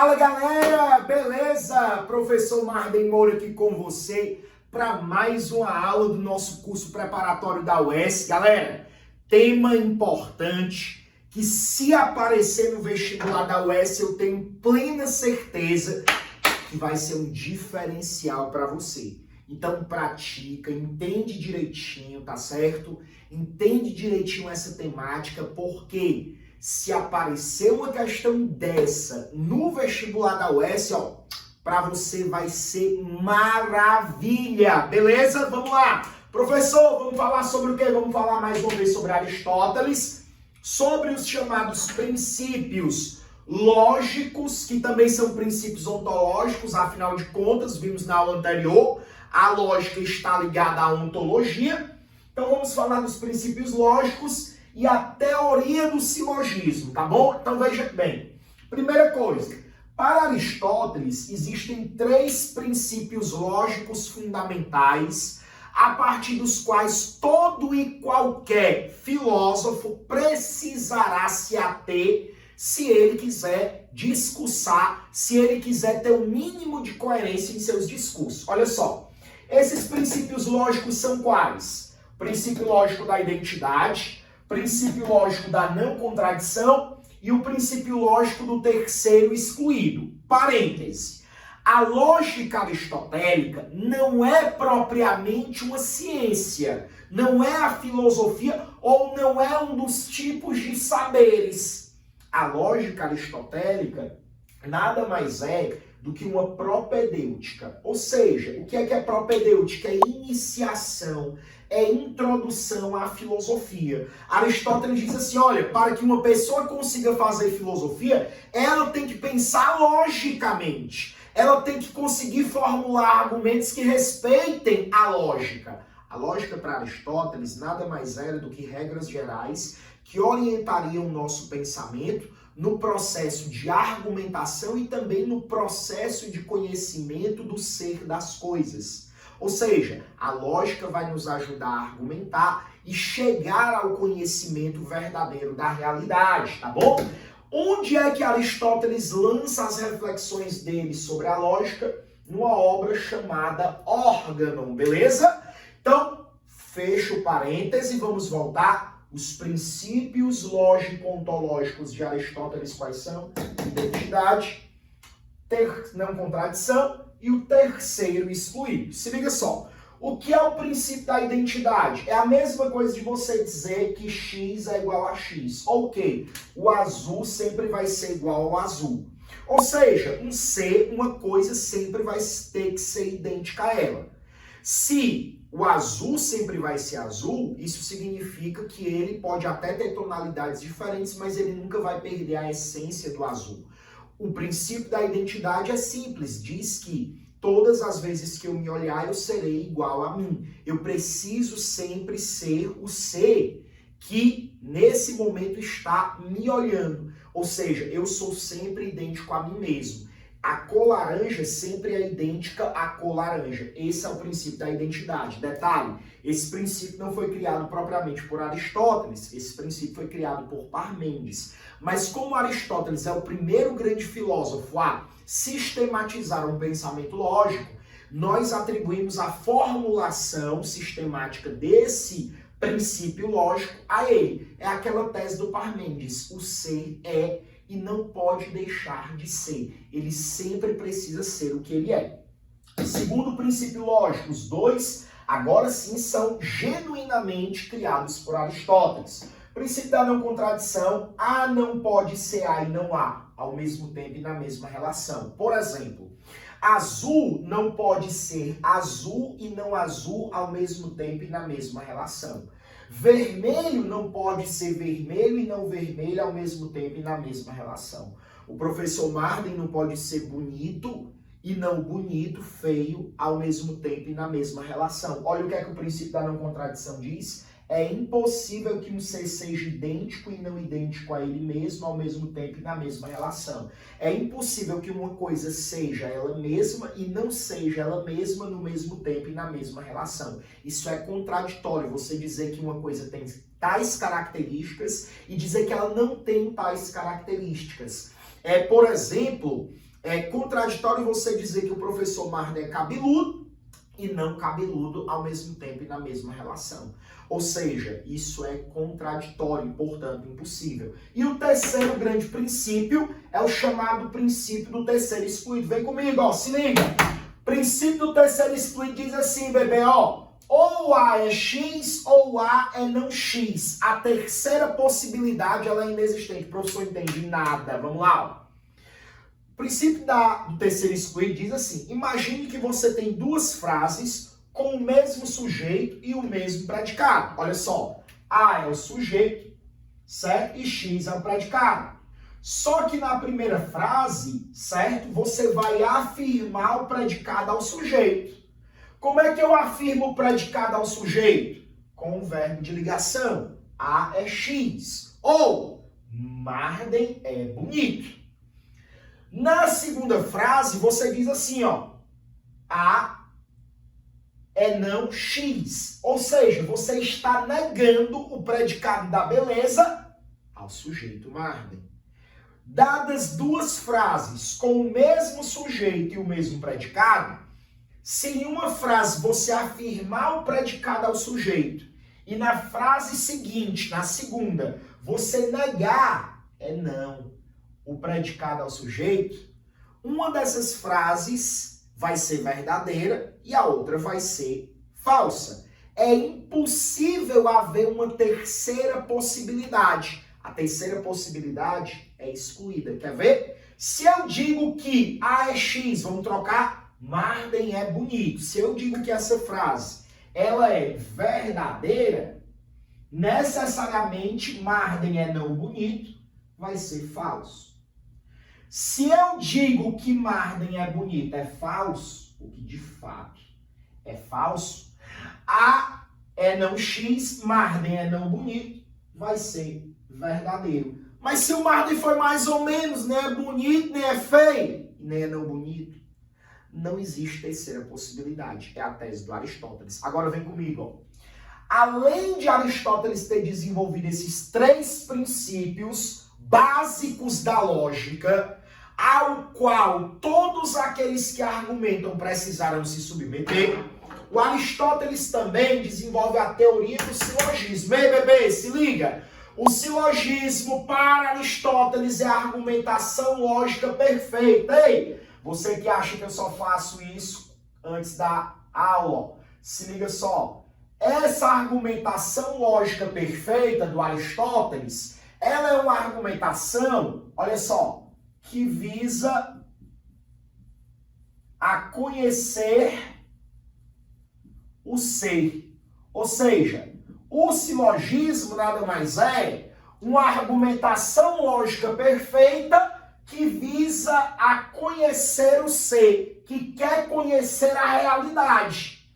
Fala galera, beleza? Professor Marden Moura aqui com você para mais uma aula do nosso curso preparatório da UES. Galera, tema importante que se aparecer no vestibular da UES eu tenho plena certeza que vai ser um diferencial para você. Então pratica, entende direitinho, tá certo? Entende direitinho essa temática, porque se aparecer uma questão dessa no vestibular da UES, ó, para você vai ser maravilha, beleza? Vamos lá. Professor, vamos falar sobre o quê? Vamos falar mais uma vez sobre Aristóteles, sobre os chamados princípios lógicos, que também são princípios ontológicos, afinal de contas, vimos na aula anterior, a lógica está ligada à ontologia. Então vamos falar dos princípios lógicos e a teoria do silogismo, tá bom? Então veja bem. Primeira coisa, para Aristóteles existem 3 princípios lógicos fundamentais a partir dos quais todo e qualquer filósofo precisará se ater se ele quiser discursar, se ele quiser ter o mínimo de coerência em seus discursos. Olha só, esses princípios lógicos são quais? Princípio lógico da identidade, princípio lógico da não contradição e o princípio lógico do terceiro excluído. Parêntese. A lógica aristotélica não é propriamente uma ciência, não é a filosofia ou não é um dos tipos de saberes. A lógica aristotélica nada mais é do que uma propedêutica. Ou seja, o que é propedêutica? É iniciação, é introdução à filosofia. Aristóteles diz assim, olha, para que uma pessoa consiga fazer filosofia, ela tem que pensar logicamente. Ela tem que conseguir formular argumentos que respeitem a lógica. A lógica para Aristóteles nada mais era do que regras gerais que orientariam o nosso pensamento no processo de argumentação e também no processo de conhecimento do ser das coisas. Ou seja, a lógica vai nos ajudar a argumentar e chegar ao conhecimento verdadeiro da realidade, tá bom? Onde é que Aristóteles lança as reflexões dele sobre a lógica? Numa obra chamada Órgano, beleza? Então, fecha o parêntese e vamos voltar. Os princípios lógico-ontológicos de Aristóteles quais são? Identidade, não contradição e o terceiro excluído. Se liga só, o que é o princípio da identidade? É a mesma coisa de você dizer que x é igual a x. Ou que o azul sempre vai ser igual ao azul. Ou seja, uma coisa sempre vai ter que ser idêntica a ela. Se o azul sempre vai ser azul, isso significa que ele pode até ter tonalidades diferentes, mas ele nunca vai perder a essência do azul. O princípio da identidade é simples, diz que todas as vezes que eu me olhar, eu serei igual a mim. Eu preciso sempre ser o ser que nesse momento está me olhando. Ou seja, eu sou sempre idêntico a mim mesmo. A cor laranja sempre é idêntica à cor laranja. Esse é o princípio da identidade. Detalhe, esse princípio não foi criado propriamente por Aristóteles, esse princípio foi criado por Parmênides. Mas como Aristóteles é o primeiro grande filósofo a sistematizar um pensamento lógico, nós atribuímos a formulação sistemática desse princípio lógico a ele. É aquela tese do Parmênides, o ser é e não pode deixar de ser. Ele sempre precisa ser o que ele é. Segundo princípio lógico, os dois, agora sim, são genuinamente criados por Aristóteles. Princípio da não contradição, A não pode ser A e não A, ao mesmo tempo e na mesma relação. Por exemplo, azul não pode ser azul e não azul ao mesmo tempo e na mesma relação. Vermelho não pode ser vermelho e não vermelho ao mesmo tempo e na mesma relação. O professor Marden não pode ser bonito e não bonito, feio, ao mesmo tempo e na mesma relação. Olha o que é que o princípio da não contradição diz. É impossível que um ser seja idêntico e não idêntico a ele mesmo ao mesmo tempo e na mesma relação. É impossível que uma coisa seja ela mesma e não seja ela mesma no mesmo tempo e na mesma relação. Isso é contraditório, você dizer que uma coisa tem tais características e dizer que ela não tem tais características. Por exemplo, É contraditório você dizer que o professor Marden é cabeludo e não cabeludo ao mesmo tempo e na mesma relação. Ou seja, isso é contraditório, portanto, impossível. E o terceiro grande princípio é o chamado princípio do terceiro excluído. Vem comigo, ó, se liga. Princípio do terceiro excluído diz assim, bebê, ó. Ou A é X ou A é não X. A terceira possibilidade ela é inexistente. O professor entende nada. Vamos lá, ó. O princípio do terceiro excluído diz assim, imagine que você tem duas frases com o mesmo sujeito e o mesmo predicado. Olha só, A é o sujeito, certo? E X é o predicado. Só que na primeira frase, certo? Você vai afirmar o predicado ao sujeito. Como é que eu afirmo o predicado ao sujeito? Com o verbo de ligação. A é X. Ou, Marden é bonito. Na segunda frase, você diz assim, ó. A é não X. Ou seja, você está negando o predicado da beleza ao sujeito Marden. Dadas duas frases com o mesmo sujeito e o mesmo predicado, se em uma frase você afirmar o predicado ao sujeito e na frase seguinte, na segunda, você negar, é não, o predicado ao sujeito, uma dessas frases vai ser verdadeira e a outra vai ser falsa. É impossível haver uma terceira possibilidade. A terceira possibilidade é excluída. Quer ver? Se eu digo que A é X, vamos trocar, Marden é bonito. Se eu digo que essa frase ela é verdadeira, necessariamente Marden é não bonito, vai ser falso. Se eu digo que Marden é bonito é falso, o que de fato é falso, A é não X, Marden é não bonito, vai ser verdadeiro. Mas se o Marden foi mais ou menos, nem é bonito, nem é feio, nem é não bonito, não existe terceira possibilidade. É a tese do Aristóteles. Agora vem comigo, ó. Além de Aristóteles ter desenvolvido esses três princípios básicos da lógica, ao qual todos aqueles que argumentam precisaram se submeter, o Aristóteles também desenvolve a teoria do silogismo. Ei, bebê, se liga! O silogismo para Aristóteles é a argumentação lógica perfeita. Ei, você que acha que eu só faço isso antes da aula, se liga só. Essa argumentação lógica perfeita do Aristóteles, ela é uma argumentação, olha só, que visa a conhecer o ser. Ou seja, o silogismo nada mais é uma argumentação lógica perfeita que visa a conhecer o ser, que quer conhecer a realidade.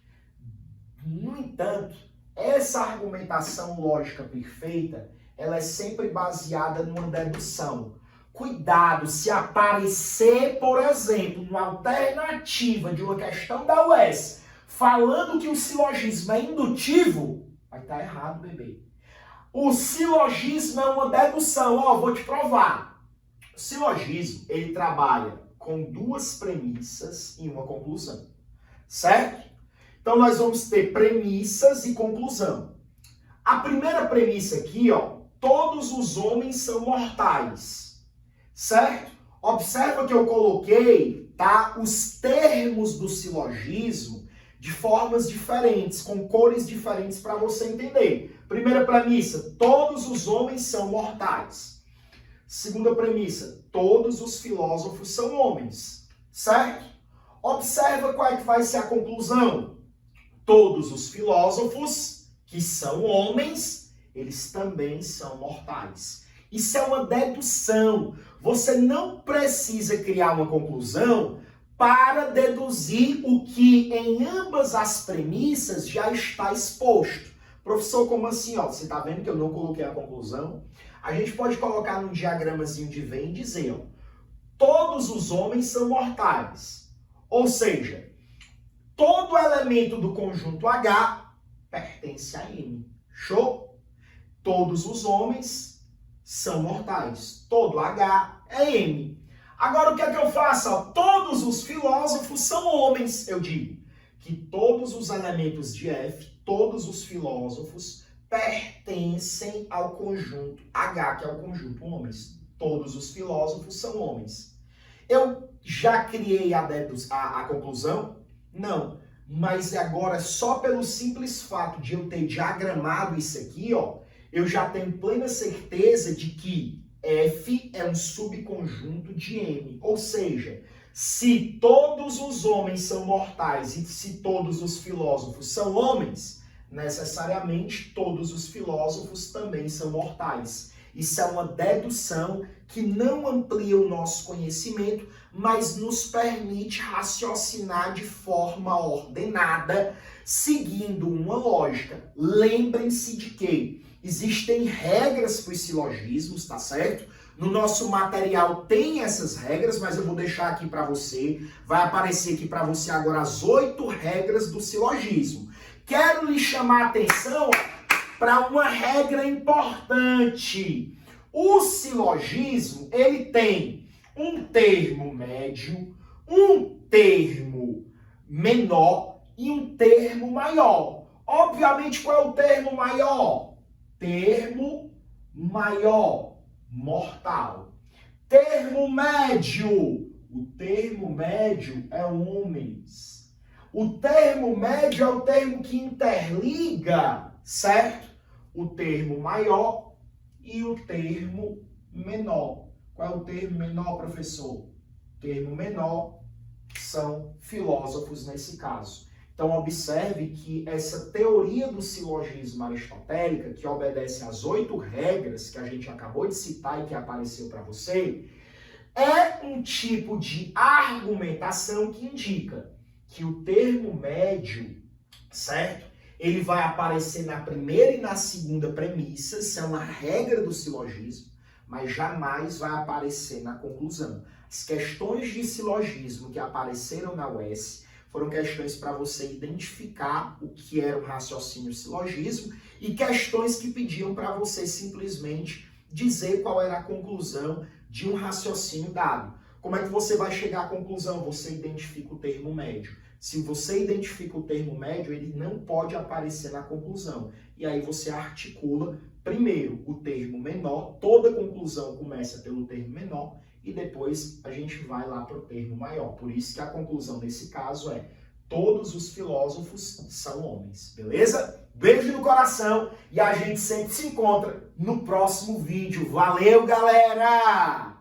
No entanto, essa argumentação lógica perfeita, ela é sempre baseada numa dedução. Cuidado, se aparecer, por exemplo, uma alternativa de uma questão da UES, falando que o silogismo é indutivo, vai estar errado, bebê. O silogismo é uma dedução. Ó, vou te provar. O silogismo, ele trabalha com duas premissas e uma conclusão. Certo? Então, nós vamos ter premissas e conclusão. A primeira premissa aqui, ó, todos os homens são mortais. Certo? Observa que eu coloquei, tá, os termos do silogismo de formas diferentes, com cores diferentes para você entender. Primeira premissa, todos os homens são mortais. Segunda premissa, todos os filósofos são homens, certo? Observa qual é que vai ser a conclusão. Todos os filósofos que são homens, eles também são mortais. Isso é uma dedução. Você não precisa criar uma conclusão para deduzir o que em ambas as premissas já está exposto. Professor, como assim? Ó, você está vendo que eu não coloquei a conclusão? A gente pode colocar num diagramazinho de Venn e dizer, ó, todos os homens são mortais. Ou seja, todo elemento do conjunto H pertence a M. Show? Todos os homens são mortais. Todo H é M. Agora o que é que eu faço? Todos os filósofos são homens, eu digo. Que todos os elementos de F, todos os filósofos, pertencem ao conjunto H, que é o conjunto homens. Todos os filósofos são homens. Eu já criei a conclusão? Não. Mas agora, só pelo simples fato de eu ter diagramado isso aqui, ó, eu já tenho plena certeza de que F é um subconjunto de M. Ou seja, se todos os homens são mortais e se todos os filósofos são homens, necessariamente todos os filósofos também são mortais. Isso é uma dedução que não amplia o nosso conhecimento, mas nos permite raciocinar de forma ordenada, seguindo uma lógica. Lembrem-se de que existem regras para os silogismos, tá certo? No nosso material tem essas regras, mas eu vou deixar aqui para você. Vai aparecer aqui para você agora as 8 regras do silogismo. Quero lhe chamar a atenção para uma regra importante. O silogismo, ele tem um termo médio, um termo menor e um termo maior. Obviamente, qual é o termo maior? Termo maior, mortal. Termo médio. O termo médio é homens. O termo médio é o termo que interliga, certo? O termo maior e o termo menor. Qual é o termo menor, professor? O termo menor são filósofos nesse caso. Então, observe que essa teoria do silogismo aristotélica, que obedece às 8 regras que a gente acabou de citar e que apareceu para você, é um tipo de argumentação que indica que o termo médio, certo? Ele vai aparecer na primeira e na segunda premissa, isso é uma regra do silogismo, mas jamais vai aparecer na conclusão. As questões de silogismo que apareceram na UES foram questões para você identificar o que era o raciocínio silogismo e questões que pediam para você simplesmente dizer qual era a conclusão de um raciocínio dado. Como é que você vai chegar à conclusão? Você identifica o termo médio. Se você identifica o termo médio, ele não pode aparecer na conclusão. E aí você articula primeiro o termo menor, toda conclusão começa pelo termo menor, e depois a gente vai lá para o termo maior. Por isso que a conclusão nesse caso é: todos os filósofos são homens, beleza? Beijo no coração e a gente sempre se encontra no próximo vídeo. Valeu, galera!